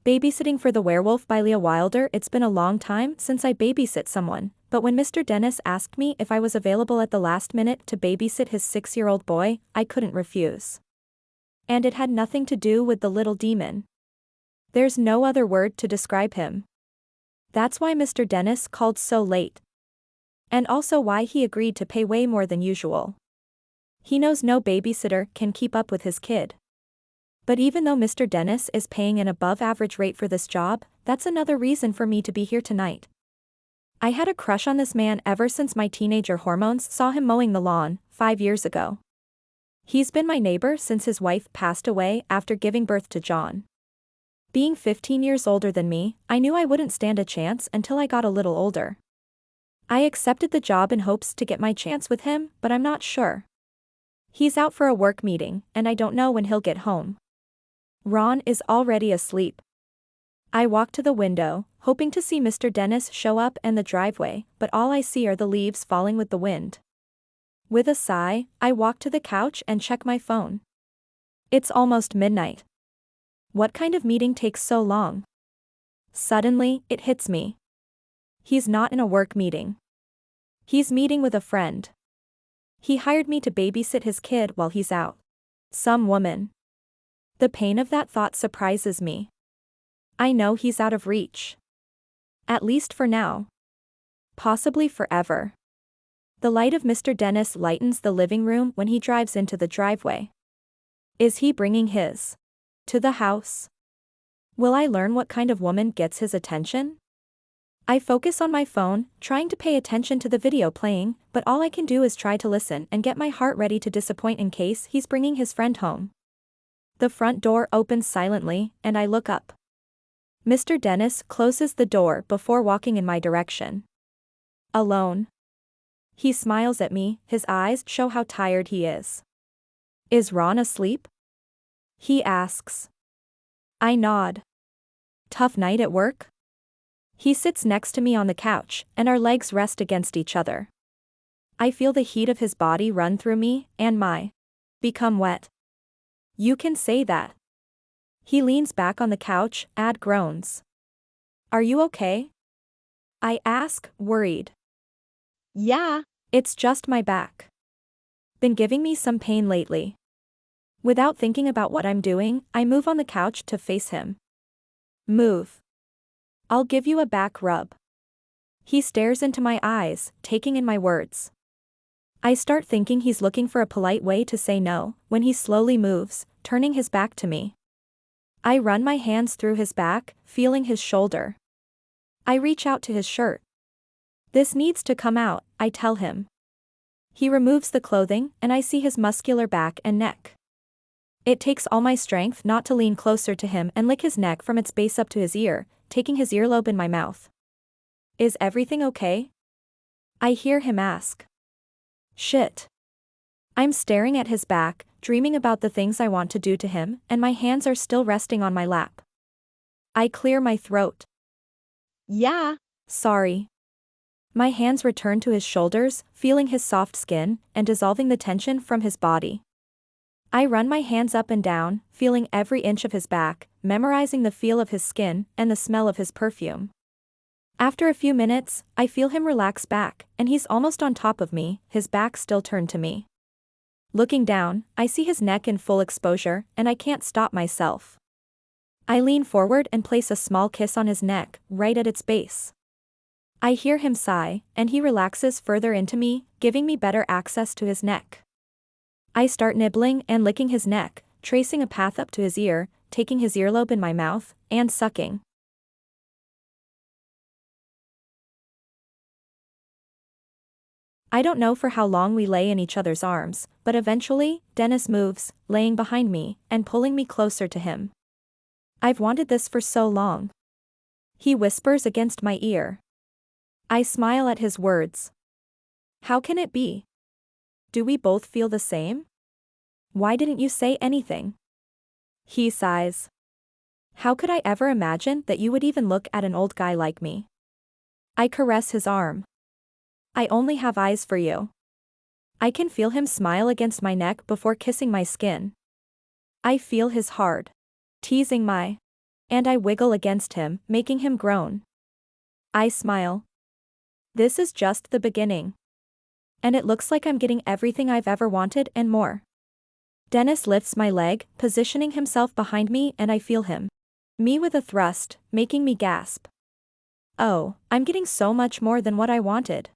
Babysitting for the Werewolf by Liah Wilder. It's been a long time since I babysit someone, but when Mr. Dennis asked me if I was available at the last minute to babysit his 6-year-old boy, I couldn't refuse. And it had nothing to do with the little demon. There's no other word to describe him. That's why Mr. Dennis called so late. And also why he agreed to pay way more than usual. He knows no babysitter can keep up with his kid. But even though Mr. Dennis is paying an above-average rate for this job, that's another reason for me to be here tonight. I had a crush on this man ever since my teenager hormones saw him mowing the lawn, 5 years ago. He's been my neighbor since his wife passed away after giving birth to John. Being 15 years older than me, I knew I wouldn't stand a chance until I got a little older. I accepted the job in hopes to get my chance with him, but I'm not sure. He's out for a work meeting, and I don't know when he'll get home. Ron is already asleep. I walk to the window, hoping to see Mr. Dennis show up in the driveway, but all I see are the leaves falling with the wind. With a sigh, I walk to the couch and check my phone. It's almost midnight. What kind of meeting takes so long? Suddenly, it hits me. He's not in a work meeting. He's meeting with a friend. He hired me to babysit his kid while he's out. Some woman. The pain of that thought surprises me. I know he's out of reach. At least for now. Possibly forever. The light of Mr. Dennis lightens the living room when he drives into the driveway. Is he bringing his to the house? Will I learn what kind of woman gets his attention? I focus on my phone, trying to pay attention to the video playing, but all I can do is try to listen and get my heart ready to disappoint in case he's bringing his friend home. The front door opens silently, and I look up. Mr. Dennis closes the door before walking in my direction. Alone. He smiles at me, his eyes show how tired he is. Is Ron asleep? He asks. I nod. Tough night at work? He sits next to me on the couch, and our legs rest against each other. I feel the heat of his body run through me, and my become wet. You can say that. He leans back on the couch, and groans. Are you okay? I ask, worried. Yeah. It's just my back. Been giving me some pain lately. Without thinking about what I'm doing, I move on the couch to face him. Move. I'll give you a back rub. He stares into my eyes, taking in my words. I start thinking he's looking for a polite way to say no, when he slowly moves, turning his back to me. I run my hands through his back, feeling his shoulder. I reach out to his shirt. This needs to come out, I tell him. He removes the clothing, and I see his muscular back and neck. It takes all my strength not to lean closer to him and lick his neck from its base up to his ear, taking his earlobe in my mouth. Is everything okay? I hear him ask. Shit. I'm staring at his back, dreaming about the things I want to do to him, and my hands are still resting on my lap. I clear my throat. Yeah. Sorry. My hands return to his shoulders, feeling his soft skin, and dissolving the tension from his body. I run my hands up and down, feeling every inch of his back, memorizing the feel of his skin and the smell of his perfume. After a few minutes, I feel him relax back, and he's almost on top of me, his back still turned to me. Looking down, I see his neck in full exposure, and I can't stop myself. I lean forward and place a small kiss on his neck, right at its base. I hear him sigh, and he relaxes further into me, giving me better access to his neck. I start nibbling and licking his neck, tracing a path up to his ear, taking his earlobe in my mouth, and sucking. I don't know for how long we lay in each other's arms, but eventually, Dennis moves, laying behind me, and pulling me closer to him. I've wanted this for so long. He whispers against my ear. I smile at his words. How can it be? Do we both feel the same? Why didn't you say anything? He sighs. How could I ever imagine that you would even look at an old guy like me? I caress his arm. I only have eyes for you. I can feel him smile against my neck before kissing my skin. I feel his hard, teasing my And I wiggle against him, making him groan. I smile. This is just the beginning. And it looks like I'm getting everything I've ever wanted and more. Dennis lifts my leg, positioning himself behind me, and I feel him. Me with a thrust, making me gasp. Oh, I'm getting so much more than what I wanted.